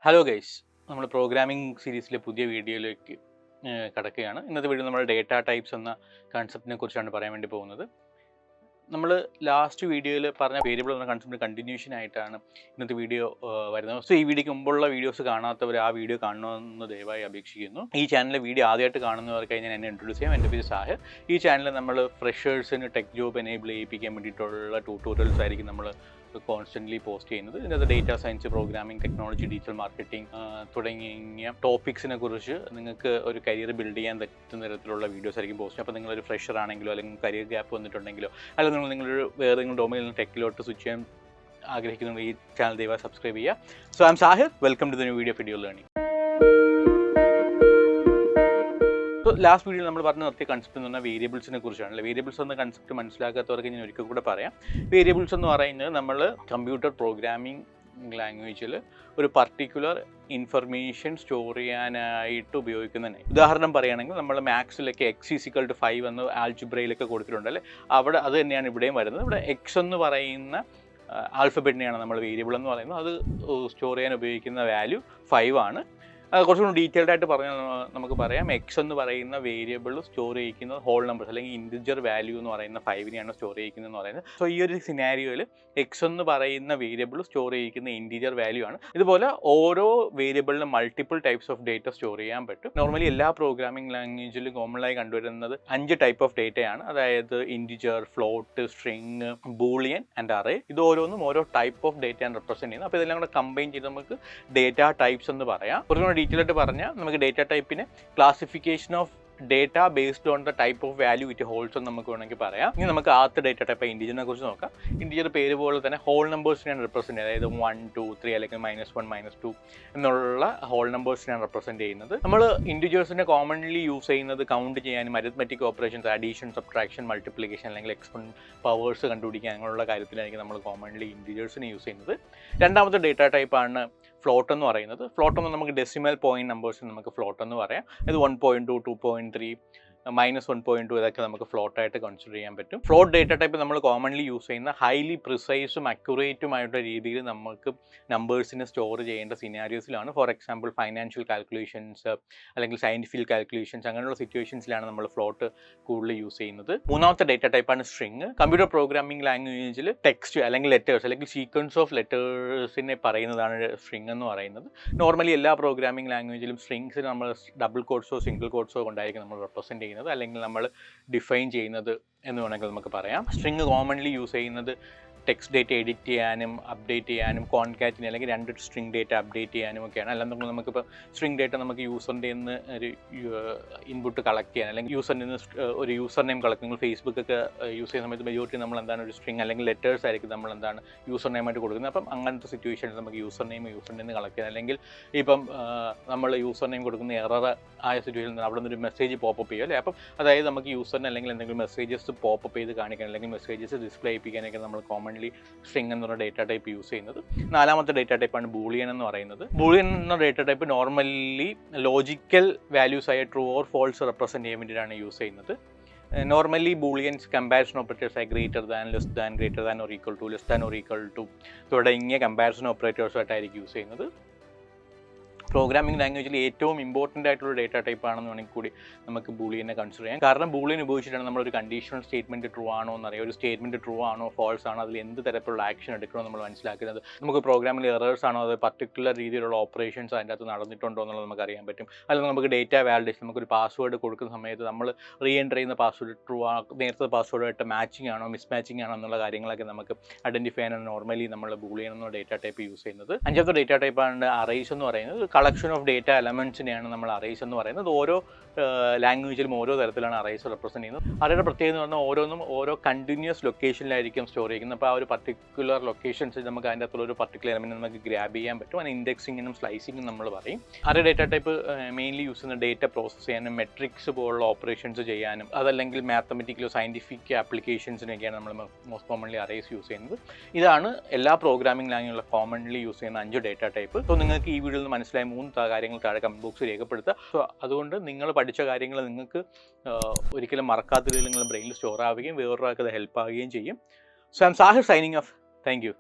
Hello guys, നമ്മൾ programming സീരീസിലെ പുതിയ വീഡിയോയിലേക്ക് കടക്കുകയാണ്. ഇന്നത്തെ വീഡിയോ നമ്മൾ ഡേറ്റ ടൈപ്സ് എന്ന കൺസെപ്റ്റിനെ കുറിച്ചാണ് പറയാൻ വേണ്ടി പോകുന്നത്. നമ്മൾ ലാസ്റ്റ് വീഡിയോയിൽ പറഞ്ഞ വേരിയബിൾ എന്ന കൺസെപ്റ്റ് കണ്ടിന്യൂഷൻ ആയിട്ടാണ് ഇന്നത്തെ വീഡിയോ വരുന്നത്. സോ ഈ വീഡിയോക്ക് മുമ്പുള്ള വീഡിയോസ് കാണാത്തവർ ആ വീഡിയോ കാണണമെന്ന് ദയവായി അപേക്ഷിക്കുന്നു. ഈ ചാനലിലെ വീഡിയോ ആദ്യമായിട്ട് കാണുന്നവർക്ക് ഞാൻ എന്നെ ഇൻട്രൊഡ്യൂസ് ചെയ്യാം. എൻ്റെ പേര് സാഹിർ. ഈ ചാനലിൽ നമ്മൾ ഫ്രഷേഴ്സിന് ടെക് ജോബ് എനേബിൾ ചെയ്യിപ്പിക്കാൻ വേണ്ടിയിട്ടുള്ള ട്യൂട്ടോറിയൽസ് ആയിരിക്കും നമ്മൾ കോൺസ്റ്റൻ്റ്ലി പോസ്റ്റ് ചെയ്യുന്നത്. ഇതിനകത്ത് data science, programming, technology, digital marketing തുടങ്ങിയ ടോപ്പിക്സിനെ കുറിച്ച് നിങ്ങൾക്ക് ഒരു കരിയർ ബിൽഡ് ചെയ്യാൻ പറ്റുന്ന തരത്തിലുള്ള വീഡിയോസ് ആയിരിക്കും പോസ്റ്റ്. അപ്പോൾ നിങ്ങളൊരു ഫ്രഷർ ആണെങ്കിലോ അല്ലെങ്കിൽ കരിയർ ഗ്യാപ്പ് വന്നിട്ടുണ്ടെങ്കിലോ അല്ലെങ്കിൽ നിങ്ങളൊരു വേറെ നിങ്ങൾ ഡൊമൈനിൽ ടെക്കിലോട്ട് സ്വിച്ച് ചെയ്യാൻ ആഗ്രഹിക്കുന്നുണ്ട്, ഈ ചാനൽ ദയവായി സബ്സ്ക്രൈബ് ചെയ്യുക. So I am Sahir, welcome to the new video video learning. Last വീഡിയോയിൽ നമ്മൾ പറഞ്ഞു നിർത്തിയ കൺസെപ്റ്റ് എന്ന് പറഞ്ഞാൽ വേരിയബിൾസിനെ കുറിച്ചാണ്. വേരിയബിൾസ് എന്ന കൺസെപ്റ്റ് മനസ്സിലാക്കാത്തവർക്ക് ഞാൻ ഒരിക്കൽ കൂടെ പറയാം. വേരിയബിൾസ് എന്ന് പറയുന്നത് നമ്മൾ കമ്പ്യൂട്ടർ പ്രോഗ്രാമിംഗ് ലാംഗ്വേജിൽ ഒരു പർട്ടിക്കുലർ ഇൻഫർമേഷൻ സ്റ്റോർ ചെയ്യാനായിട്ട് ഉപയോഗിക്കുന്നതന്നെ. ഉദാഹരണം പറയുകയാണെങ്കിൽ നമ്മൾ മാത്സിലൊക്കെ x=5 എന്ന് ആൽജിബ്രയിലൊക്കെ കൊടുത്തിട്ടുണ്ട് അല്ലേ, അവിടെ അത് തന്നെയാണ് ഇവിടെയും വരുന്നത്. ഇവിടെ x എന്ന് പറയുന്ന ആൽഫബറ്റിനെയാണ് നമ്മൾ വേരിയബിൾ എന്ന് പറയുന്നത്. അത് സ്റ്റോർ ചെയ്യാൻ ഉപയോഗിക്കുന്ന വാല്യൂ 5 ആണ്. കുറച്ചുകൂടി ഡീറ്റെയിൽഡ് ആയിട്ട് പറഞ്ഞാൽ നമുക്ക് പറയാം, എക്സ് എന്ന് പറയുന്ന വേരിയബിൾ സ്റ്റോർ ചെയ്യിക്കുന്നത് ഹോൾ നമ്പേഴ്സ് അല്ലെങ്കിൽ ഇൻറ്റിജർ വാല്യൂ എന്ന് പറയുന്ന 5നെയാണ് സ്റ്റോർ ചെയ്യിക്കുന്നതെന്ന് പറയുന്നത്. സോ ഈ ഒരു സിനാരിയോയിൽ എക്സ് എന്ന് പറയുന്ന വേരിയബിൾ സ്റ്റോർ ചെയ്യിക്കുന്ന ഇൻറ്റിജർ വാല്യൂ ആണ്. ഇതുപോലെ ഓരോ വേരിയബിളിനും multiple types of data store ചെയ്യാൻ പറ്റും. നോർമലി എല്ലാ പ്രോഗ്രാമിംഗ് ലാംഗ്വേജിലും കോമണായി കണ്ടുവരുന്നത് 5 ടൈപ്പ് ഓഫ് ഡേറ്റയാണ്. അതായത് integer, float, string, boolean and array. ഇത് ഓരോന്നും ഓരോ ടൈപ്പ് ഓഫ് ഡേറ്റയാണ് റെപ്രസെൻറ്റ് ചെയ്യുന്നത്. അപ്പോൾ ഇതെല്ലാം കൂടെ കമ്പൈൻ ചെയ്ത് നമുക്ക് ഡേറ്റ ടൈപ്സ് എന്ന് പറയാം. കുറച്ചുകൂടി ഡീറ്റെയിൽ ആയിട്ട് പറഞ്ഞാൽ നമുക്ക് ഡേറ്റ ടൈപ്പിന് classification of data based on the type of value it holds എന്ന് നമുക്ക് വേണമെങ്കിൽ പറയാം. ഇനി നമുക്ക് ആദ്യത്തെ ഡേറ്റ ടൈപ്പ് ഇൻറ്റിജറിനെ കുറിച്ച് നോക്കാം. ഇൻറ്റിജർ പേര് പോലെ തന്നെ ഹോൾ നമ്പേഴ്സിനെയാണ് റെപ്രസെൻറ്റ് ചെയ്യുന്നത്. അതായത് 1, 2, 3 അല്ലെങ്കിൽ -1, -2 എന്നുള്ള ഹോൾ നമ്പേഴ്സിനെയാണ് റെപ്രസെൻറ്റ് ചെയ്യുന്നത്. നമ്മൾ ഇൻറ്റിജേഴ്സിനെ കോമൺലി യൂസ് ചെയ്യുന്നത് കൗണ്ട് ചെയ്യാനും arithmetic operations, addition, subtraction, multiplication അല്ലെങ്കിൽ എക്സ്പോണന്റ് പവേഴ്സ് കണ്ടുപിടിക്കാൻ അങ്ങനെയുള്ള കാര്യത്തിലായിരിക്കും നമ്മൾ കോമൺലി ഇൻറ്റിജേഴ്സിനെ യൂസ് ചെയ്യുന്നത്. രണ്ടാമത്തെ ഡേറ്റ ടൈപ്പാണ് ഫ്ലോട്ട് എന്ന് പറയുന്നത്. ഫ്ലോട്ട് എന്ന് നമുക്ക് ഡെസിമൽ പോയിന്റ് നമ്പേഴ്സ് നമുക്ക് ഫ്ലോട്ട് എന്ന് പറയാം. ഇത് 1.2, 2.3, -1.2 ഇതൊക്കെ നമുക്ക് ഫ്ലോട്ടായിട്ട് കൺസിഡർ ചെയ്യാൻ പറ്റും. ഫ്ലോട്ട് ഡേറ്റ ടൈപ്പ് നമ്മൾ കോമൺലി യൂസ് ചെയ്യുന്ന ഹൈലി പ്രിസൈസും അക്യുറേറ്റുമായിട്ടുള്ള രീതിയിൽ നമുക്ക് നമ്പേഴ്സിനെ സ്റ്റോർ ചെയ്യേണ്ട സിനാരിയോസിലാണ്. ഫോർ എക്സാമ്പിൾ ഫൈനാൻഷ്യൽ കാൽക്കുലേഷൻസ് അല്ലെങ്കിൽ സയൻറ്റിഫിക് കാൽക്കുലേഷൻസ് അങ്ങനെയുള്ള സിറ്റുവേഷൻസിലാണ് നമ്മൾ ഫ്ലോട്ട് കൂടുതൽ യൂസ് ചെയ്യുന്നത്. മൂന്നാമത്തെ ഡേറ്റ ടൈപ്പാണ് സ്ട്രിങ്. കമ്പ്യൂട്ടർ പ്രോഗ്രാമിംഗ് ലാംഗ്വേജിൽ ടെക്സ്റ്റ് അല്ലെങ്കിൽ ലെറ്റേഴ്സ് അല്ലെങ്കിൽ സീക്വൻസ് ഓഫ് ലെറ്റേഴ്സിനെ പറയുന്നതാണ് സ്ട്രിങ് എന്ന് പറയുന്നത്. നോർമലി എല്ലാ പ്രോഗ്രാമിംഗ് ലാംഗ്വേജിലും സ്ട്രിങ്സിന് നമ്മൾ ഡബിൾ കോട്ട്സോ സിംഗിൾ കോട്ട്സോ കൊണ്ടായിരിക്കും നമ്മൾ റെപ്രസെൻറ്റ് ചെയ്യുന്നത് അല്ലെങ്കിൽ നമ്മൾ ഡിഫൈൻ ചെയ്യുന്നത് എന്ന് വേണമെങ്കിൽ നമുക്ക് പറയാം. സ്ട്രിങ് കോമൺലി യൂസ് ചെയ്യുന്നത് ടെക്സ്റ്റ് ഡേറ്റ എഡിറ്റ് ചെയ്യാനും അപ്ഡേറ്റ് ചെയ്യാനും കോൺകാറ്റിന് അല്ലെങ്കിൽ 2 സ്ട്രിങ് ഡേറ്റ അപ്ഡേറ്റ് ചെയ്യാനും ഒക്കെയാണ്. അല്ലാന്നുണ്ടെങ്കിൽ നമുക്കിപ്പോൾ സ്ട്രിങ് ഡേറ്റ നമുക്ക് യൂസറിൻ്റെ നിന്ന് ഒരു ഇൻപുട്ട് കളക്ട് ചെയ്യാൻ അല്ലെങ്കിൽ യൂസറിൻ്റെ നിന്ന് ഒരു യൂസർ നെയിം കളക്ട്, നിങ്ങൾ ഫേസ്ബുക്കൊക്കെ യൂസ് ചെയ്യുന്ന സമയത്ത് മെജോറിറ്റി നമ്മൾ എന്താണ് ഒരു സ്ട്രിങ് അല്ലെങ്കിൽ ലെറ്റേഴ്സ് ആയിരിക്കും നമ്മൾ എന്താണ് യൂസർ നെയിമായിട്ട് കൊടുക്കുന്നത്. അപ്പം അങ്ങനത്തെ സിറ്റുവേഷൻസ് നമുക്ക് യൂസർ നെയിം യൂസറിൻ്റെ നിന്ന് കളക്ട് ചെയ്യാൻ, അല്ലെങ്കിൽ ഇപ്പം നമ്മൾ യൂസർ നെയിം കൊടുക്കുന്ന എറർ ആയ സിറ്റുവേഷൻ അവിടെ നിന്നൊരു മെസ്സേജ് പോപ്പപ്പ് ചെയ്യും അല്ലേ. അപ്പം അതായത് നമുക്ക് യൂസറിന് അല്ലെങ്കിൽ എന്തെങ്കിലും മെസ്സേജസ് പോപ്പപ്പ് ചെയ്ത് കാണിക്കാൻ അല്ലെങ്കിൽ മെസ്സേജസ് ഡിസ്പ്ലേ ചെയ്യിപ്പിക്കാനൊക്കെ നമ്മൾ കോമൺലി സ്ട്രിങ് എന്നുള്ള ഡേറ്റ ടൈപ്പ് യൂസ് ചെയ്യുന്നത്. നാലാമത്തെ ഡേറ്റ ടൈപ്പാണ് ബൂളിയൻ എന്ന് പറയുന്നത്. ബൂളിയൻ എന്ന data type normally logical values ആയ ട്രൂ ഓർ ഫോൾസ് റെപ്രസെൻറ്റ് ചെയ്യാൻ വേണ്ടിയിട്ടാണ് യൂസ് ചെയ്യുന്നത്. നോർമലി ബൂളിയൻസ് കമ്പാരിസൺ ഓപ്പറേറ്റേഴ്സ് ആയി greater than, less than, greater than or equal to, less than or equal to തുടങ്ങിയ കമ്പാരിസൺ ഓപ്പറേറ്റേഴ്സായിട്ടായിരിക്കും യൂസ് ചെയ്യുന്നത്. Programming ലാംഗ്വേജിൽ ഏറ്റവും ഇമ്പോർട്ടൻ്റ് ആയിട്ടുള്ള ഡേറ്റ ടൈപ്പ് ആണെന്ന് വേണമെങ്കിൽ കൂടി നമുക്ക് ബൂളിയനെ കൺസിഡർ ചെയ്യാം. കാരണം ബൂളിയൻ ഉപയോഗിച്ചിട്ടാണ് നമ്മളൊരു കണ്ടീഷണൽ സ്റ്റേറ്റ്മെൻറ്റ് ട്രൂ ആണോ എന്നറിയാം, ഒരു സ്റ്റേറ്റ്മെൻറ്റ് ട്രൂ ആണോ ഫോൾസ് ആണോ, അതിൽ എന്ത് തരത്തിലുള്ള ആക്ഷൻ എടുക്കണമെന്ന് നമ്മൾ മനസ്സിലാക്കുന്നത്. നമുക്ക് പ്രോഗ്രാമിൽ എറേഴ്സ് ആണോ, അത് പർട്ടിക്കുലർ രീതിയിലുള്ള ഓപ്പറേഷൻസ് അതിൻ്റെ അകത്ത് നടന്നിട്ടുണ്ടോ എന്നുള്ളത് നമുക്ക് അറിയാൻ പറ്റും. അല്ലെങ്കിൽ നമുക്ക് ഡേറ്റ വാലിഡേഷൻ, നമുക്കൊരു പാസ്വേഡ് കൊടുക്കുന്ന സമയത്ത് നമ്മൾ റീ എൻ്റർ ചെയ്യുന്ന പാസ്വേഡ് ട്രൂ ആ നേരത്തെ പാസ്വേഡായിട്ട് മാച്ചിങ് ആണോ മിസ്മാച്ചിങ് ആണോ എന്നുള്ള കാര്യങ്ങളൊക്കെ നമുക്ക് ഐഡൻറ്റിഫൈ ചെയ്യാനാണ് നോർമലി നമ്മൾ ബൂളിയൻ എന്ന ഡേറ്റ ടൈപ്പ് യൂസ് ചെയ്യുന്നത്. അഞ്ചാമത്തെ ഡേറ്റ ടൈപ്പാണ് അറേസ് എന്ന് പറയുന്നത്. കളക്ഷൻ ഓഫ് ഡേറ്റ എലമെൻറ്റ്സിനെയാണ് നമ്മൾ അറേസ് എന്ന് പറയുന്നത്. ഓരോ ലാംഗ്വേജിലും ഓരോ തരത്തിലാണ് അറേസ് റെപ്രസെൻറ്റ് ചെയ്യുന്നത്. അറേയുടെ പ്രത്യേകത എന്ന് പറഞ്ഞാൽ ഓരോന്നും ഓരോ കണ്ടിന്യൂസ് ലൊക്കേഷനിലായിരിക്കും സ്റ്റോർ ചെയ്യുന്നത്. അപ്പോൾ ആ ഒരു പർട്ടിക്കുലർ ലൊക്കേഷൻസ് നമുക്ക് അതിൻ്റെ അകത്തുള്ള ഒരു പർട്ടിക്കുലർ എലമെൻറ്റ് നമുക്ക് ഗ്രാബ് ചെയ്യാൻ പറ്റും. അതിന് ഇൻഡെക്സിങ്ങിനും സ്ലൈസിങ്ങും നമ്മൾ പറയും. Array data type mainly use ചെയ്യുന്ന ഡേറ്റ പ്രോസസ്സ് ചെയ്യാനും മെട്രിക്സ് പോലുള്ള ഓപ്പറേഷൻസ് ചെയ്യാനും അതല്ലെങ്കിൽ മാത്തമെറ്റിക്കലോ സയൻറ്റിഫിക് ആപ്ലിക്കേഷൻസിനൊക്കെയാണ് നമ്മൾ മോസ്റ്റ് കോമൺലി അറേസ് യൂസ് ചെയ്യുന്നത്. ഇതാണ് എല്ലാ പ്രോഗ്രാമിംഗ് ലാംഗ്വേജിലും കോമൺലി യൂസ് ചെയ്യുന്ന 5 ഡേറ്റ ടൈപ്പ്. സോ നിങ്ങൾക്ക് ഈ വീഡിയോയിൽ നിന്ന് മനസ്സിലായ 3 കാര്യങ്ങൾ താഴെ കമന്റ് ബോക്സിൽ രേഖപ്പെടുത്തുക. സോ അതുകൊണ്ട് നിങ്ങൾ പഠിച്ച കാര്യങ്ങൾ നിങ്ങൾക്ക് ഒരിക്കലും മറക്കാത്ത രീതിയിൽ നിങ്ങളുടെ ബ്രെയിനിൽ സ്റ്റോർ ആവുകയും വേറൊരാൾക്ക് അത് ഹെൽപ്പ് ആവുകയും ചെയ്യും. So I am Sahir signing off. Thank U.